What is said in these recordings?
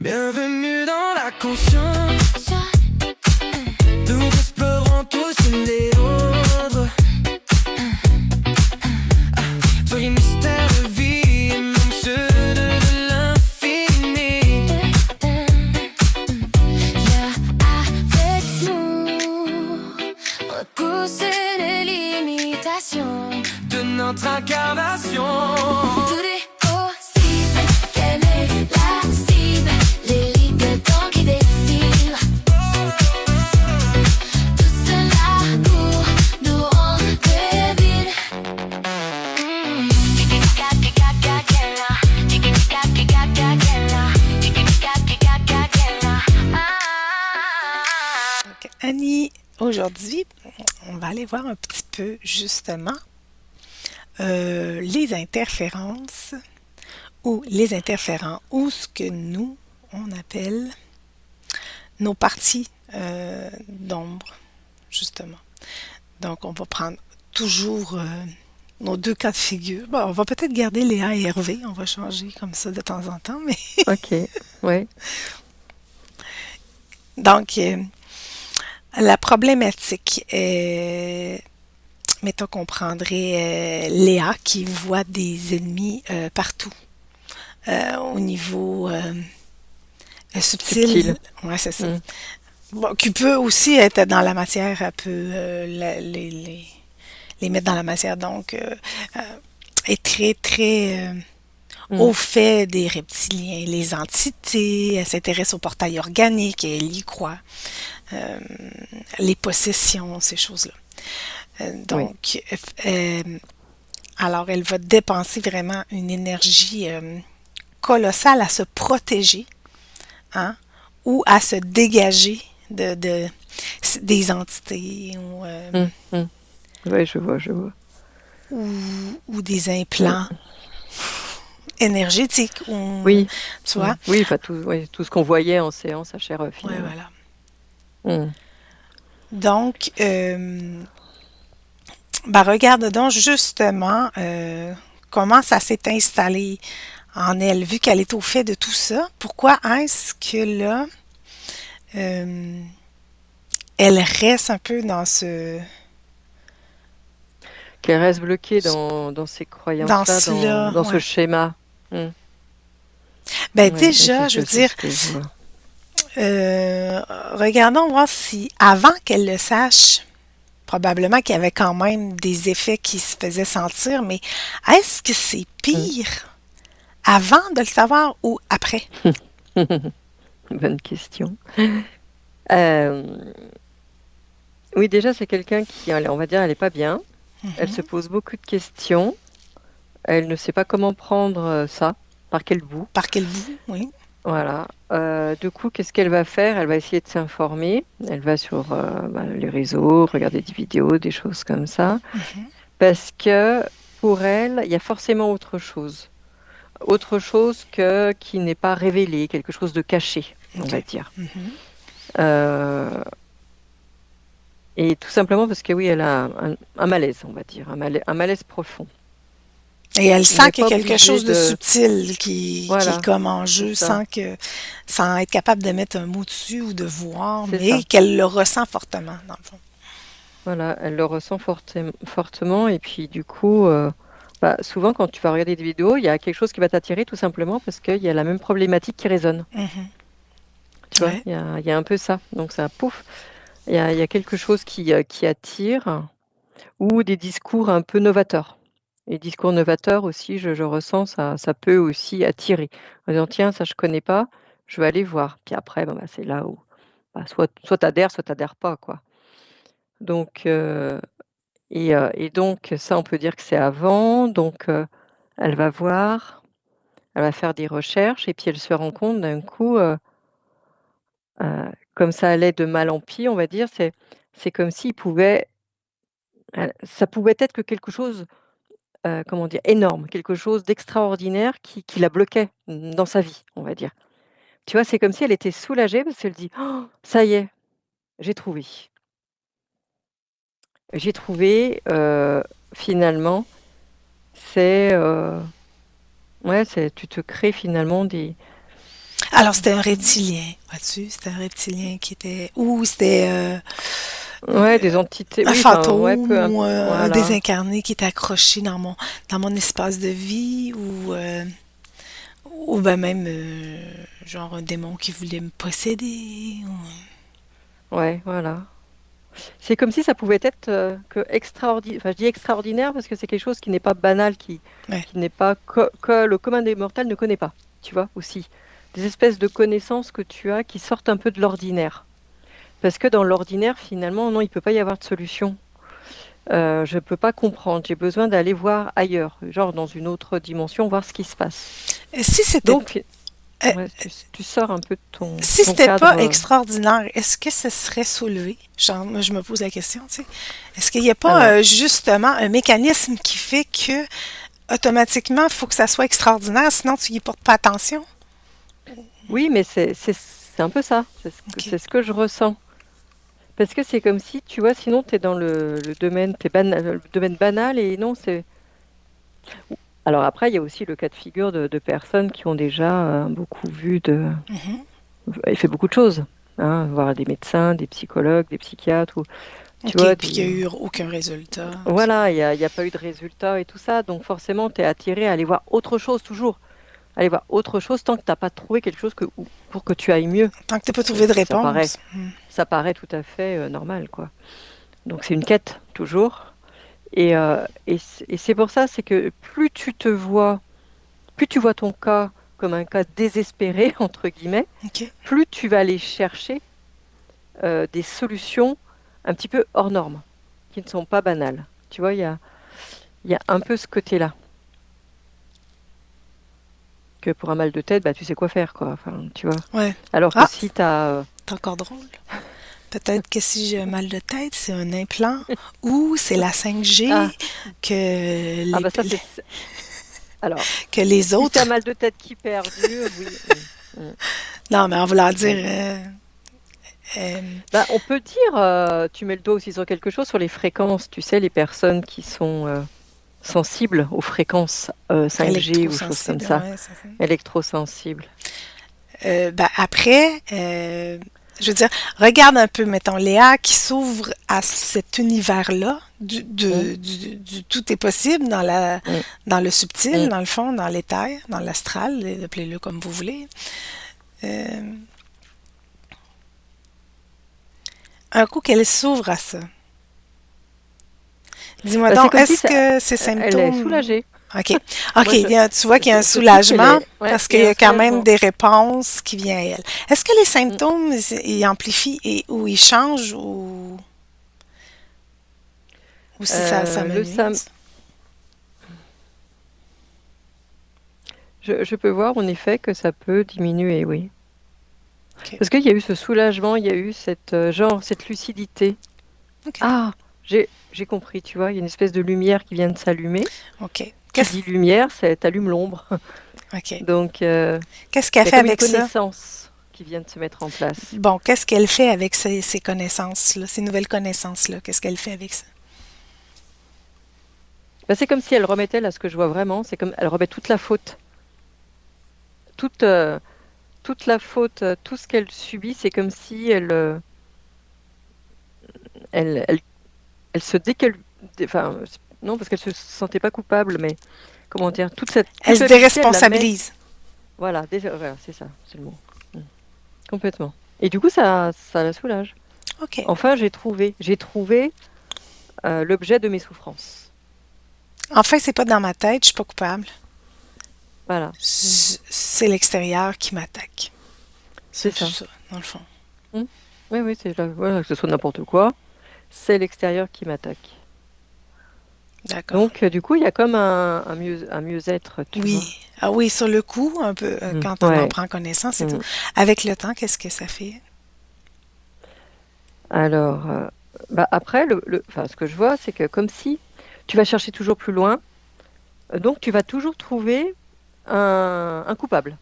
Bienvenue dans la conscience. Nous explorons tous les autres. Soyez mystères de vie, même ceux de l'infini. Viens avec nous, repousser les limitations De notre incarnation. Tout est possible, quelle est la cible? Les temps qui défilent. Tout cela pour nous rendre débiles. Donc, Annie, aujourd'hui, on va aller voir un petit peu justement les interférences ou les interférents ou ce que nous, on appelle nos parties d'ombre, justement. Donc, on va prendre toujours nos deux cas de figure. Bon, on va peut-être garder Léa et Hervé, on va changer comme ça de temps en temps, mais Ok, ouais. donc, la problématique, mettons qu'on prendrait Léa qui voit des ennemis partout, au niveau subtil. Subtil. Ouais, c'est ça. Mm. Bon, qui peut aussi être dans la matière, elle peut les mettre dans la matière, donc est très, très au Mm. fait des reptiliens, les entités, elle s'intéresse aux portails organiques et elle y croit. Euh, les possessions, ces choses-là. Oui. Donc, alors elle va dépenser vraiment une énergie colossale à se protéger, hein, ou à se dégager des entités Mm, mm. Ouais, je vois, je vois. ou des Mm. implants énergétiques, ou, Oui, tu vois. oui, enfin, tout ce qu'on voyait en séance à chair Ouais, finalement. voilà. Mm. Donc, ben regarde donc justement comment ça s'est installé en elle, vu qu'elle est au fait de tout ça. Pourquoi est-ce que là, euh, elle reste un peu Qu'elle reste bloquée dans ces dans croyances-là, cela, dans ce ouais. schéma. Mm. Ben Oui, déjà, je veux c'est dire, ce que je vois. regardons voir si avant qu'elle le sache, probablement qu'il y avait quand même des effets qui se faisaient sentir, mais est-ce que c'est Mm. pire avant de le savoir ou après? Bonne question. Euh, oui, déjà, c'est quelqu'un qui, allez, on va dire, elle n'est pas bien. Elle se Mhm. pose beaucoup de questions. Elle ne sait pas comment prendre ça, par quel bout. Par quel bout? Oui. Voilà. Du coup, qu'est-ce qu'elle va faire? Elle va essayer de s'informer. Elle va sur les réseaux, regarder des vidéos, des choses comme ça. Mhm. Parce que pour elle, il y a forcément autre chose. Autre chose qui n'est pas révélé, quelque chose de caché, on va OK. dire. Mhm. Euh, et tout simplement parce que oui, elle a un malaise, on va dire, un malaise profond. Et elle On sent n'est qu'il y a pas quelque obligé chose de de... subtil qui est Voilà, comme en c'est jeu ça, sans être capable de mettre un mot dessus ou de voir, c'est mais ça. qu'elle le ressent fortement, dans le fond. Voilà, elle le ressent fortement et puis du coup, souvent quand tu vas regarder des vidéos, il y a quelque chose qui va t'attirer tout simplement parce qu'il y a la même problématique qui résonne. Mhm. Tu vois, Ouais. il y a un peu ça. Donc ça, pouf, il y a quelque chose qui attire ou des discours un peu novateurs. Les discours novateurs aussi, je ressens, ça peut aussi attirer. En disant, tiens, ça je connais pas, je vais aller voir. Puis après, bon, c'est là où soit tu adhères pas, quoi. Donc, et donc ça, on peut dire que c'est avant. Donc, elle va voir, elle va faire des recherches et puis elle se rend compte d'un coup, comme ça allait de mal en pis, on va dire, c'est comme s'il pouvait ça pouvait être que quelque chose, comment dire? Énorme, quelque chose d'extraordinaire qui la bloquait, dans sa vie, on va dire. Tu vois? C'est comme si elle était soulagée parce qu'elle dit: «Oh, ça y est, j'ai trouvé. J'ai trouvé, finalement». C'est, ouais, tu te crées finalement des Alors, c'était un reptilien, vois-tu? C'était un reptilien qui était... Ou c'était Ouais, des entités, un oui, enfin, ouais, fantôme ou un voilà. désincarné qui était accroché dans mon espace de vie ou ben même genre un démon qui voulait me posséder. Ouais, voilà. C'est comme si ça pouvait être que extraordinaire. Enfin, je dis extraordinaire parce que c'est quelque chose qui n'est pas banal, Ouais. qui n'est pas que le commun des mortels ne connaît pas. Tu vois aussi des espèces de connaissances que tu as qui sortent un peu de l'ordinaire. Parce que dans l'ordinaire, finalement, non, il peut pas y avoir de solution. Je peux pas comprendre. J'ai besoin d'aller voir ailleurs, genre dans une autre dimension, voir ce qui se passe. Si c'était Donc, euh, ouais, tu sors un peu de si ton c'était cadre. pas extraordinaire, est-ce que ce serait soulevé? Genre, moi, je me pose la question, tu sais. Est-ce qu'il n'y a pas Alors, justement un mécanisme qui fait que automatiquement, il faut que ça soit extraordinaire, sinon tu y portes pas attention? oui, mais c'est un peu ça. OK. C'est ce que je ressens. Parce que c'est comme si, tu vois, sinon tu es dans le domaine, le domaine banal et non, c'est. Alors après, il y a aussi le cas de figure de personnes qui ont déjà beaucoup vu Mhm. et fait beaucoup de choses. Hein, voir des médecins, des psychologues, des psychiatres, ou tu OK. vois, Puis qu'il n'y a eu aucun résultat. voilà, il y a pas eu de résultat et tout ça. Donc forcément, tu es attiré à aller voir autre chose toujours. Aller voir autre chose tant que tu n'as pas trouvé quelque chose pour que tu ailles mieux. Tant que tu n'as pas trouvé de Ça paraît, réponse. Hmm. ça paraît tout à fait normal, quoi. Donc c'est une quête toujours. Et c'est pour ça, c'est que plus tu vois ton cas comme un cas désespéré, entre guillemets, OK. plus tu vas aller chercher des solutions un petit peu hors normes, qui ne sont pas banales. Tu vois, il y a un peu ce côté-là. Que pour un mal de tête, bah, tu sais quoi faire, quoi. Enfin, tu vois. Ouais. Alors que Ah, si tu as. c'est encore drôle. Peut-être que si j'ai un mal de tête, c'est un implant ou c'est la 5G Ah, que ah les, bah ça, alors, que les si c'est un autres. mal de tête qui perdure, oui. Mm. Non, mais en voulant dire. Donc, Euh, bah, on peut dire, tu mets le doigt aussi sur quelque chose, sur les fréquences. Tu sais, les personnes qui sont sensibles aux fréquences 5G ou choses comme électrosensible, ça, ouais, c'est ça. électrosensibles. Ben après, je veux dire, regarde un peu, mettons, Léa qui s'ouvre à cet univers-là, Mm, du tout est possible mm, dans le subtil, mm. dans le fond, dans l'éther, dans l'astral, appelez-le comme vous voulez. Euh, un coup qu'elle s'ouvre à ça, dis-moi Bah, c'est donc, comme si est-ce que ces elle est symptômes... soulagée. OK. OK, Moi, tu vois qu'il y a un je trouve qu'elle soulagement est. Ouais, parce il qu'il y y a un a quand même soulagement. des réponses qui viennent à elle. Est-ce que les Mm. symptômes, ils amplifient ou ils changent ou si ça me Le sam nuise? je peux voir en effet que ça peut diminuer, oui. OK. Parce qu'il y a eu ce soulagement, il y a eu cette lucidité. OK. Ah, j'ai compris, tu vois, il y a une espèce de lumière qui vient de s'allumer. OK. Qui dit lumière, ça t'allume l'ombre. OK. Donc, Qu'est-ce qu'elle il y a fait comme une avec ça? connaissance qui vient de se mettre en place. Bon, qu'est-ce qu'elle fait avec ces connaissances-là, ces nouvelles connaissances-là? Qu'est-ce qu'elle fait avec ça? Ben, c'est comme si elle remettait, là, ce que je vois vraiment, c'est comme elle remet toute la faute. Toute, euh, toute la faute, tout ce qu'elle subit, c'est comme si elle, elle, elle se enfin, non, parce qu'elle se sentait pas coupable, mais comment dire, toute cette Elle se culpabilité, elle la met, déresponsabilise. voilà, voilà, c'est ça, c'est le mot. Mm. Complètement. Et du coup, ça la soulage. OK. Enfin, j'ai trouvé l'objet de mes souffrances. Enfin, c'est pas dans ma tête, je suis pas coupable. Voilà, C'est l'extérieur qui m'attaque. c'est C'est tout ça. ça, dans le fond. Mm. Oui, oui, voilà, que ce soit n'importe quoi, c'est l'extérieur qui m'attaque. D'accord. Donc, du coup, il y a comme un mieux-être, tu vois. Oui. Ah oui, sur le coup, un peu, quand on en Ouais. prend connaissance et tout. Mm. Avec le temps, qu'est-ce que ça fait? Alors, bah après, enfin, ce que je vois, c'est que comme si tu vas chercher toujours plus loin, donc tu vas toujours trouver un coupable.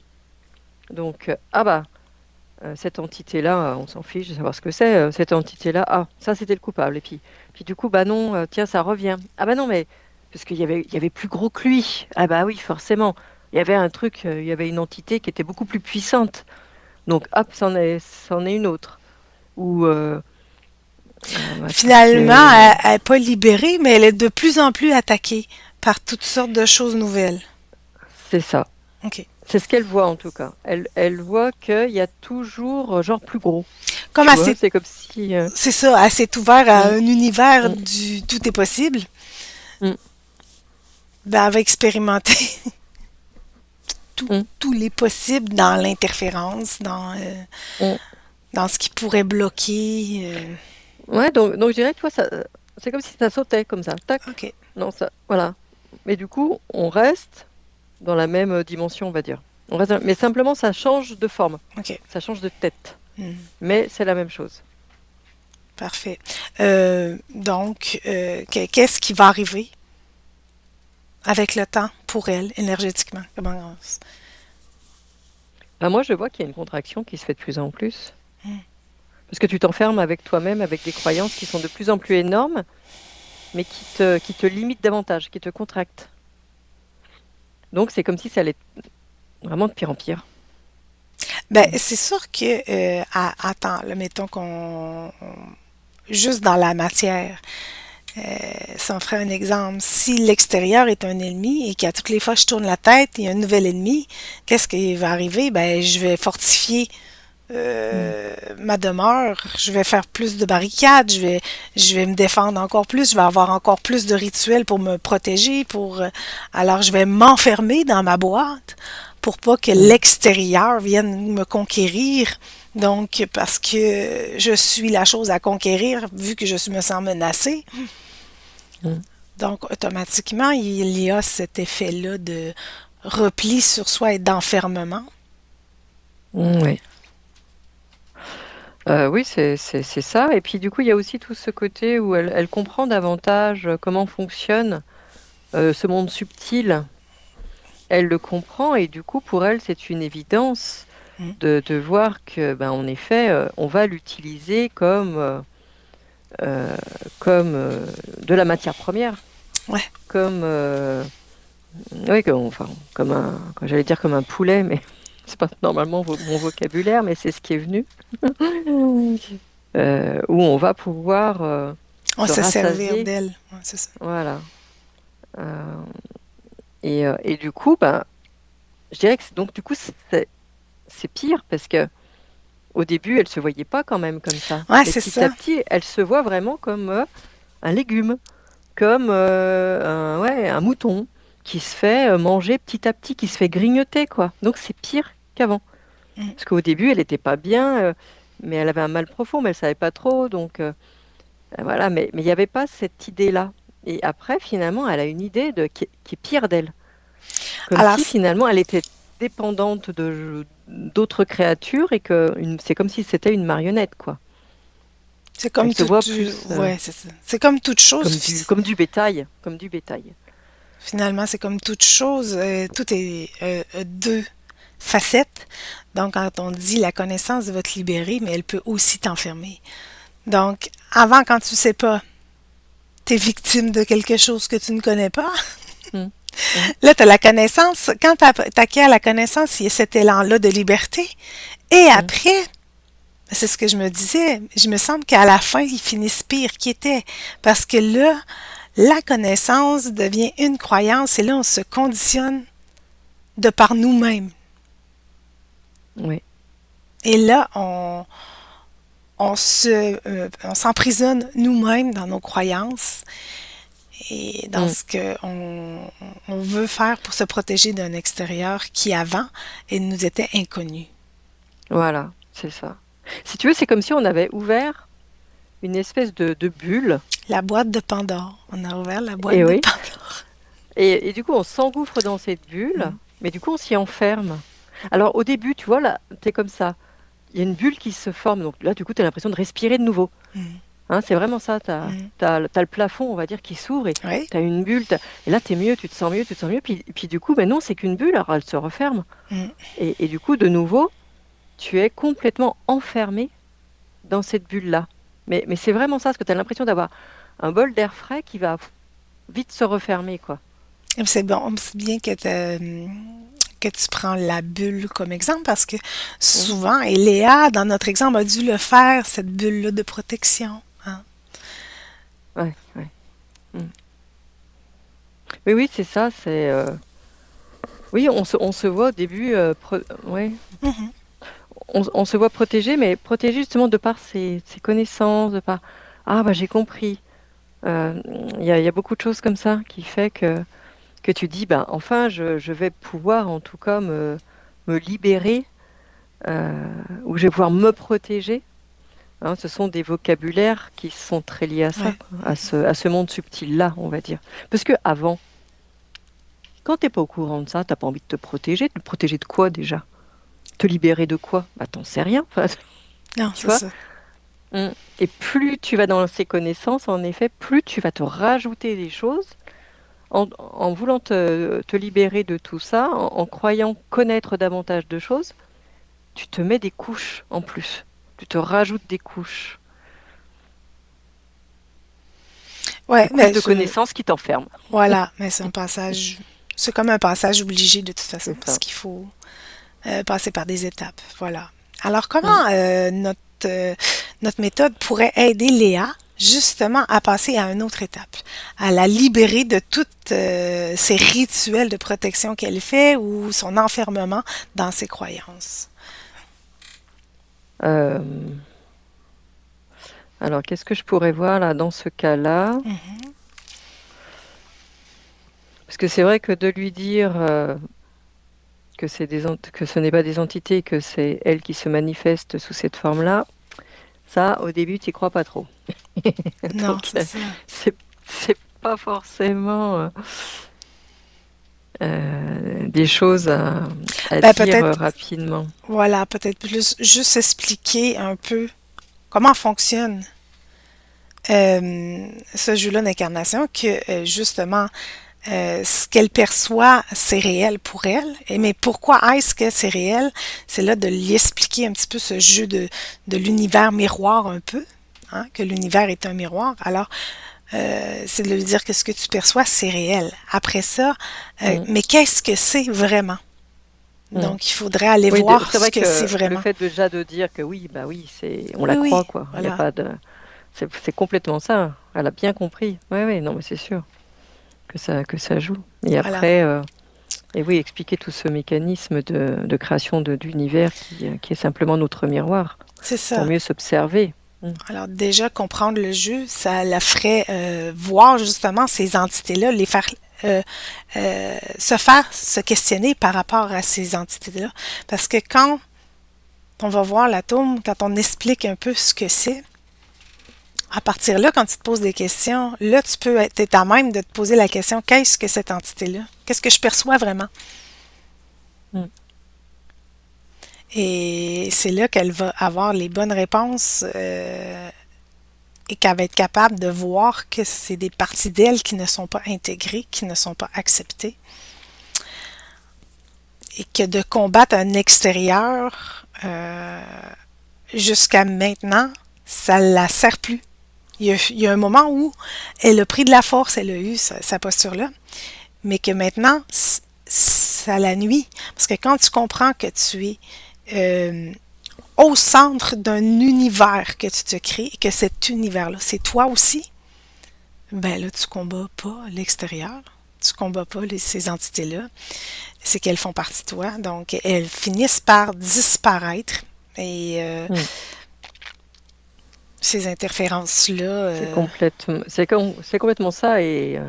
Donc, ah bah, cette entité-là, on s'en fiche de savoir ce que c'est. Cette entité-là, ah, ça c'était le coupable. Et puis du coup, bah non, tiens, ça revient. Ah bah non, mais parce qu'il y avait plus gros que lui. Ah bah oui, forcément. Il y avait un truc, il y avait une entité qui était beaucoup plus puissante. Donc, hop, c'en est une autre. Ou, bah, Finalement, elle n'est pas libérée, mais elle est de plus en plus attaquée par toutes sortes de choses nouvelles. c'est ça. OK. C'est ce qu'elle voit en tout cas. Elle voit qu'il y a toujours genre plus gros. Comme Tu elle vois, c'est comme si. c'est ça, elle s'est ouverte à Mm, un univers mm, du tout est possible. mm, Ben, elle va expérimenter mm, tous les possibles dans l'interférence, mm. dans ce qui pourrait bloquer. Ouais, donc je dirais que toi, c'est comme si ça sautait comme ça. Tac. OK. Non, ça. Voilà. Mais du coup, on reste dans la même dimension, on va dire. Mais simplement, ça change de forme. OK. Ça change de tête. Hmm. Mais c'est la même chose. Parfait. Donc, qu'est-ce qui va arriver avec le temps pour elle, énergétiquement? Bah, moi, je vois qu'il y a une contraction qui se fait de plus en plus. Hmm. Parce que tu t'enfermes avec toi-même, avec des croyances qui sont de plus en plus énormes, mais qui te limitent davantage, qui te contractent. Donc, c'est comme si ça allait vraiment de pire en pire. Ben, c'est sûr que, attends, là, mettons juste dans la matière, si on ferait un exemple, si l'extérieur est un ennemi et qu'à toutes les fois que je tourne la tête, il y a un nouvel ennemi, qu'est-ce qui va arriver? Ben, je vais fortifier Mm. ma demeure, je vais faire plus de barricades, je vais me défendre encore plus, je vais avoir encore plus de rituels pour me protéger, alors je vais m'enfermer dans ma boîte pour pas que Mm. l'extérieur vienne me conquérir. Donc, parce que je suis la chose à conquérir, vu que me sens menacée. Mm. Donc, automatiquement, il y a cet effet-là de repli sur soi et d'enfermement. Oui. Oui, c'est ça. Et puis du coup, il y a aussi tout ce côté où elle comprend davantage comment fonctionne ce monde subtil. Elle le comprend et du coup, pour elle, c'est une évidence Mm. de voir que, ben, en effet, on va l'utiliser comme de la matière première, Ouais. comme, oui, enfin, j'allais dire comme un poulet, mais c'est pas normalement mon vocabulaire, mais c'est ce qui est venu. Où on va pouvoir On se se servir rassasier, d'elle. Ouais, c'est ça. voilà. Euh, et du coup, ben, je dirais que donc du coup c'est pire parce que au début, elle se voyait pas quand même comme ça, Ouais, mais c'est petit à ça. petit, elle se voit vraiment comme un légume, comme ouais, un mouton qui se fait manger petit à petit, qui se fait grignoter, quoi. Donc c'est pire qu'avant. Mm. Parce qu'au début, elle n'était pas bien, mais elle avait un mal profond, mais elle savait pas trop, donc. Voilà, mais il n'y avait pas cette idée-là. Et après, finalement, elle a une idée qui est pire d'elle. Comme Alors, si finalement elle était dépendante d'autres créatures et que c'est comme si c'était une marionnette, quoi. c'est Elle comme se voit toute, plus ouais, c'est ça. C'est comme toute chose. comme du bétail, comme du bétail. Finalement, c'est comme toute chose. Tout est deux facettes. Donc, quand on dit la connaissance va te libérer, mais elle peut aussi t'enfermer. Donc, avant, quand tu sais pas, tu es victime de quelque chose que tu ne connais pas. Mm, mm, Là, tu as la connaissance. Quand tu acquiers la connaissance, il y a cet élan-là de liberté. Et mm. après, c'est ce que je me disais, je me semble qu'à la fin, ils finissent pire qu'ils étaient. Parce que là, la connaissance devient une croyance et là, on se conditionne de par nous-mêmes. Oui. Et là, on s'emprisonne nous-mêmes dans nos croyances et dans Mm. ce on veut faire pour se protéger d'un extérieur qui avant nous était inconnu. Voilà, c'est ça. Si tu veux, c'est comme si on avait ouvert une espèce de bulle. La boîte de Pandore. On a ouvert la boîte Et de oui. Pandore. Et du coup, on s'engouffre dans cette bulle, Mm. mais du coup, on s'y enferme. Alors, au début, tu vois, là, t'es comme ça. Il y a une bulle qui se forme. Donc là, du coup, tu as l'impression de respirer de nouveau. Mm. Hein, c'est vraiment ça. Tu Mm. as, le plafond, on va dire, qui s'ouvre et Oui. tu as une bulle. Et là, tu es mieux, tu te sens mieux, tu te sens mieux. Puis du coup, ben non, c'est qu'une bulle, alors elle se referme. Mm. Et du coup, de nouveau, tu es complètement enfermé dans cette bulle-là. Mais c'est vraiment ça, parce que tu as l'impression d'avoir un bol d'air frais qui va vite se refermer, quoi. C'est bon, c'est bien que tu prends la bulle comme exemple parce que Mm. souvent, et Léa, dans notre exemple, a dû le faire, cette bulle-là de protection. Hein. Ouais, ouais. Mm. Oui, oui, c'est ça. Oui, on se voit au début, ouais, Mhm. on se voit protégé, mais protégé justement de par ses connaissances, de par ah bah j'ai compris. Euh, il y a beaucoup de choses comme ça qui fait que tu dis bah enfin je vais pouvoir en tout cas me libérer ou je vais pouvoir me protéger. Hein, ce sont des vocabulaires qui sont très liés à ça, Ouais. quoi, à ce monde subtil-là, on va dire. Parce que avant, quand t'es pas au courant de ça, t'as pas envie de te protéger. Te protéger de quoi déjà? Te libérer de quoi? Bah t'en sais rien. Enfin, Non, tu c'est vois? ça. Mm. Et plus tu vas dans ces connaissances, en effet, plus tu vas te rajouter des choses en voulant te libérer de tout ça, en croyant connaître davantage de choses, tu te mets des couches en plus. Tu te rajoutes des couches. Ouais, Des couches mais de connaissances qui t'enferment. voilà, mais c'est un passage, c'est comme un passage obligé de toute façon C'est parce ça. qu'il faut passer par des étapes. Voilà. Alors, Mm. comment notre méthode pourrait aider Léa justement à passer à une autre étape, à la libérer de toutes ces rituels de protection qu'elle fait ou son enfermement dans ses croyances? Euh, alors, qu'est-ce que je pourrais voir là dans ce cas-là? Mhm. Parce que c'est vrai que de lui dire que que ce n'est pas des entités, que c'est elle qui se manifeste sous cette forme-là, ça, au début, tu n'y crois pas trop. Non, Donc, c'est ça. c'est pas forcément des choses à Ben, dire peut-être, rapidement. voilà, peut-être plus juste expliquer un peu comment fonctionne ce jeu-là d'incarnation, que justement, ce qu'elle perçoit, c'est réel pour elle. Mais pourquoi est-ce que c'est réel? C'est là de lui expliquer un petit peu ce jeu de l'univers miroir un peu, hein, que l'univers est un miroir. Alors, c'est de lui dire que ce que tu perçois, c'est réel. Après ça, Mm, mais qu'est-ce que c'est vraiment? mm. Donc, il faudrait aller Oui, voir c'est ce vrai que c'est que le vraiment. fait déjà de dire que oui, bah oui, on Oui, la oui, croit, quoi. Il y a voilà. pas de, c'est complètement ça. Elle a bien compris. Oui, oui, non, mais c'est sûr que ça joue. Et Voilà. après, et oui, expliquer tout ce mécanisme de création d'univers qui est simplement notre miroir C'est pour ça. mieux s'observer. Mm. Alors déjà, comprendre le jeu, ça la ferait voir justement ces entités-là, les faire se questionner par rapport à ces entités-là. Parce que quand on va voir l'atome, quand on explique un peu ce que c'est, à partir de là, quand tu te poses des questions, là, tu peux être à même de te poser la question, qu'est-ce que cette entité-là? Qu'est-ce que je perçois vraiment? Mm. Et c'est là qu'elle va avoir les bonnes réponses et qu'elle va être capable de voir que c'est des parties d'elle qui ne sont pas intégrées, qui ne sont pas acceptées, et que de combattre un extérieur jusqu'à maintenant, ça la sert plus. Il y a un moment où elle a pris de la force, elle a eu sa posture-là, mais que maintenant, ça la nuit. Parce que quand tu comprends que tu es au centre d'un univers que tu te crées et que cet univers-là, c'est toi aussi, ben là, tu combats pas l'extérieur. Tu combats pas ces entités-là. C'est qu'elles font partie de toi. Donc, elles finissent par disparaître. Et Mm. ces interférences-là, C'est complètement ça et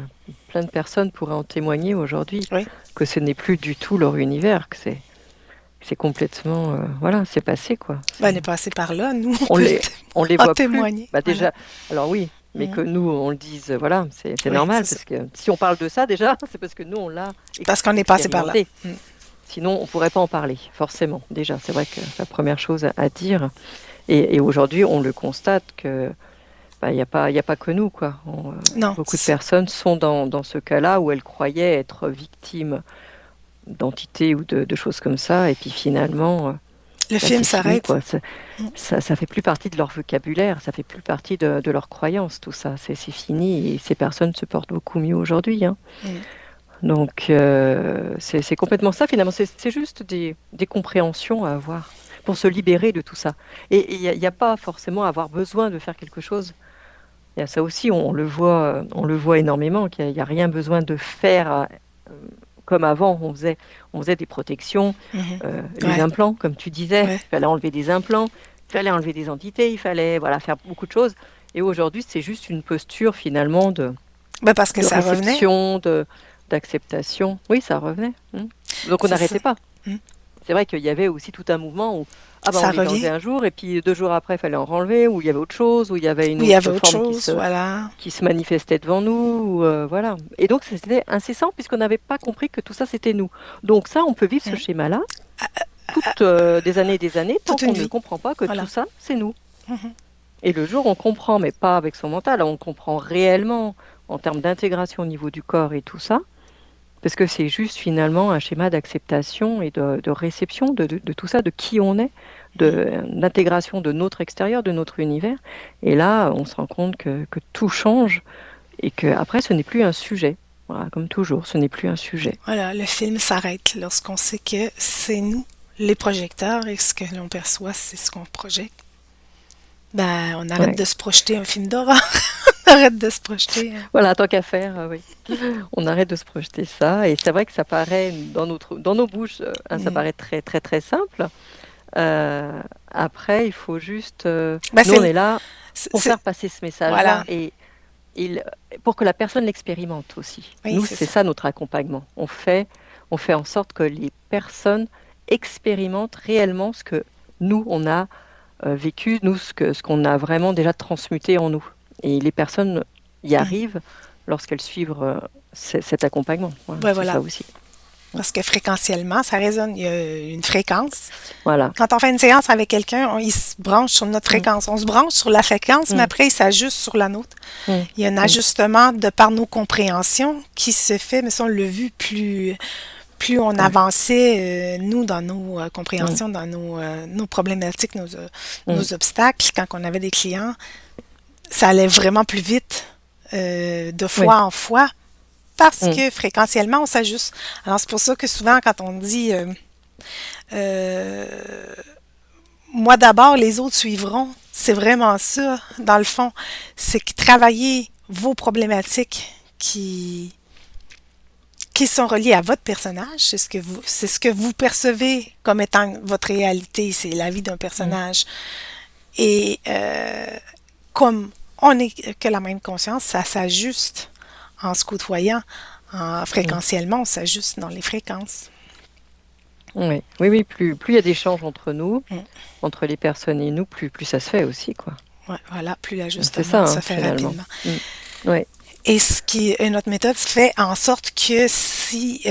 plein de personnes pourraient en témoigner aujourd'hui oui, que ce n'est plus du tout leur univers, que c'est complètement voilà, c'est passé quoi. ben, on est passé par là. Nous, on On peut les on les en voit plus. témoigner. Bah Voilà. déjà, alors oui, mais Mhm. que nous on le dise, voilà, c'est Oui, c'est normal ça. parce que si on parle de ça déjà, c'est parce que nous on l'a Parce qu'on est passé par là. expérimenté. Mm. Sinon, on pourrait pas en parler, forcément. Déjà, c'est vrai que c'est la première chose à dire. Et aujourd'hui, on le constate que bah, il y a pas que nous, quoi. Non, Beaucoup c'est de ça. personnes sont dans ce cas-là où elles croyaient être victimes d'entités ou de choses comme ça, et puis finalement, Le bah, film c'est fini, s'arrête. quoi. Mm. Ça fait plus partie de leur vocabulaire, ça fait plus partie de leurs croyances, tout ça. C'est fini, et ces personnes se portent beaucoup mieux aujourd'hui, hein. Mm. Donc, c'est complètement ça, finalement. C'est juste des compréhensions à avoir pour se libérer de tout ça. Et il n'y a pas forcément à avoir besoin de faire quelque chose. Il y a ça aussi, on le voit énormément, qu'il n'y a rien besoin de faire comme avant. On faisait des protections, Mhm. les Ouais, implants, comme tu disais. ouais. Il fallait enlever des implants, il fallait enlever des entités, il fallait voilà, faire beaucoup de choses. Et aujourd'hui, c'est juste une posture finalement Ben, parce que de ça revenait. réception, d'acceptation. Oui, ça revenait. Donc on C'est ça. n'arrêtait pas. Mm. C'est vrai qu'il y avait aussi tout un mouvement où ah ben, on Ça les enlevait revient. un jour et puis 2 jours après, il fallait en renlever, ou il y avait autre chose, ou il y avait une Oui, il y avait autre autre forme chose, voilà. qui se manifestait devant nous. Voilà. Et donc c'était incessant puisqu'on n'avait pas compris que tout ça, c'était nous. Donc ça, on peut vivre ce Mm. schéma-là toutes des années, tant Toute une qu'on ne vie. comprend pas que tout Voilà. ça, c'est nous. Mhm. Et le jour où on comprend, mais pas avec son mental, on comprend réellement en termes d'intégration au niveau du corps et tout ça, parce que c'est juste finalement un schéma d'acceptation et de réception de tout ça, de qui on est, d'intégration de notre extérieur, de notre univers. Et là, on se rend compte que tout change et que après, ce n'est plus un sujet. Voilà, comme toujours, ce n'est plus un sujet. Voilà, le film s'arrête lorsqu'on sait que c'est nous, les projecteurs, et ce que l'on perçoit, c'est ce qu'on projette. Ben, on arrête Ouais. de se projeter un film d'horreur. On arrête de se projeter. Voilà, tant qu'à faire, oui. On arrête de se projeter ça. Et c'est vrai que ça paraît, dans nos bouches, ça Mm. paraît très, très, très simple. Après, il faut juste. Ben, Nous, on est là pour c'est- faire passer ce message-là voilà. et il- pour que la personne l'expérimente aussi. Oui, Nous, c'est c'est ça. ça notre accompagnement. On fait en sorte que les personnes expérimentent réellement ce que nous, on a vécu, nous, ce qu'on a vraiment déjà transmuté en nous. Et les personnes y Mm. arrivent lorsqu'elles suivent cet accompagnement. Voilà, Ben, c'est voilà. ça aussi. Parce que fréquentiellement, ça résonne. Il y a une fréquence. Voilà. Quand on fait une séance avec quelqu'un, il se branche sur notre Mm, fréquence. On se branche sur la fréquence, mais mm, après, il s'ajuste sur la nôtre. mm, Il y a un mm, ajustement de par nos compréhensions qui se fait, mais ça, on l'a vu plus on ouais, avançait, nous, dans nos mm, compréhensions, dans nos problématiques, mm, nos obstacles, quand on avait des clients, ça allait vraiment plus vite, de oui, fois en fois, parce mm, que fréquentiellement, on s'ajuste. Alors, c'est pour ça que souvent, quand on dit euh, moi d'abord, les autres suivront, c'est vraiment ça, dans le fond. C'est que travailler vos problématiques qui sont reliées à votre personnage, c'est ce que vous percevez comme étant votre réalité, c'est la vie d'un mm, personnage. Et comme on n'est que la même conscience, ça s'ajuste en se côtoyant, mm. fréquentiellement, on s'ajuste dans les fréquences. Oui, oui, oui, plus il y a d'échanges entre nous, Mm. entre les personnes et nous, plus ça se fait aussi, quoi. Ouais, voilà, plus C'est ça, l'ajustement se hein, fait finalement. rapidement. Mm. Ouais. Et notre méthode fait en sorte que si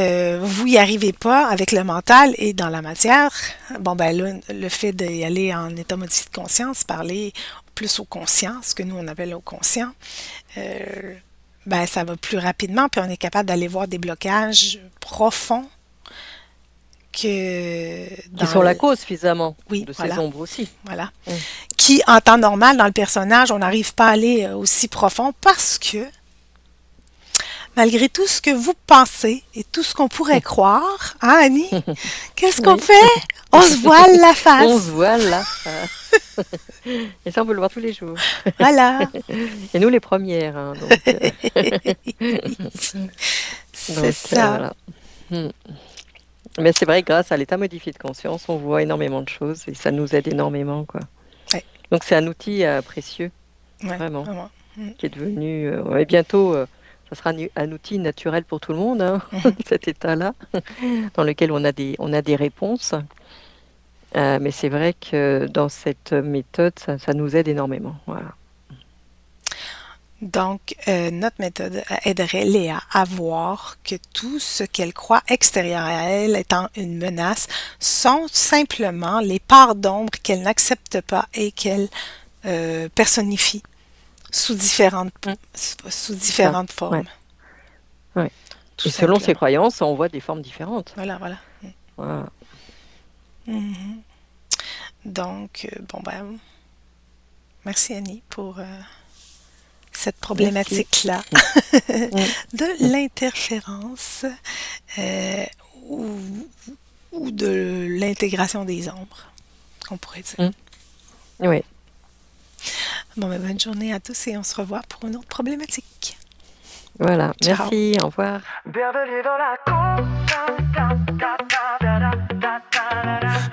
vous y arrivez pas avec le mental et dans la matière, bon ben là, le fait d'y aller en état modifié de conscience, parler plus au conscient, ce que nous on appelle au conscient, euh, ben ça va plus rapidement, puis on est capable d'aller voir des blocages profonds que Qui dans sont la le... cause, finalement, Oui, de ces voilà, ombres aussi. voilà. Mm. Qui, en temps normal, dans le personnage, on n'arrive pas à aller aussi profond parce que malgré tout ce que vous pensez et tout ce qu'on pourrait croire, hein, Annie? Qu'est-ce qu'on Oui. fait? On se voile la On face. se voit là. Et ça, on peut le voir tous les jours. Voilà. Et nous, les premières. Hein, C'est ça. voilà. Mm. Mais c'est vrai, grâce à l'état modifié de conscience, on voit énormément de choses et ça nous aide énormément, quoi. Ouais, Donc c'est un outil précieux, ouais, vraiment, vraiment. qui est devenu, et bientôt, ça sera un outil naturel pour tout le monde, hein, Mhm. cet état-là, dans lequel on a des réponses. Mais c'est vrai que dans cette méthode, ça nous aide énormément. Voilà. Donc, notre méthode aiderait Léa à voir que tout ce qu'elle croit extérieur à elle étant une menace sont simplement les parts d'ombre qu'elle n'accepte pas et qu'elle personnifie sous différentes, Mm. sous C'est ça. différentes Ouais. formes, Ouais. tout Et selon ses simplement. croyances, on voit des formes différentes. Voilà, voilà. Voilà. Mhm. Donc, bon ben, merci Annie pour cette problématique-là de l'interférence ou de l'intégration des ombres, on pourrait dire. Oui. Bon, ben, bonne journée à tous et on se revoit pour une autre problématique. Voilà. Ciao. Merci. Au revoir. Bienvenue dans la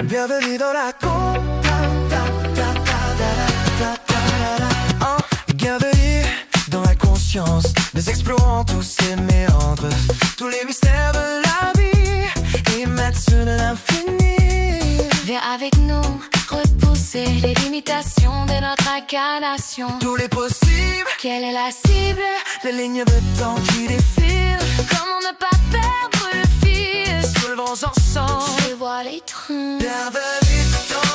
Bienvenue dans la Bienvenue dans la conscience. Nous explorons tous ces méandres, tous les mystères de la vie et maîtres de l'infini. Viens avec nous repousser les limitations de notre incarnation. Tous les possibles, Quelle est la cible? les lignes de temps qui défilent. Comment ne pas perdre le fil? Soulevons ensemble. Je vois les trains. Bienvenue dans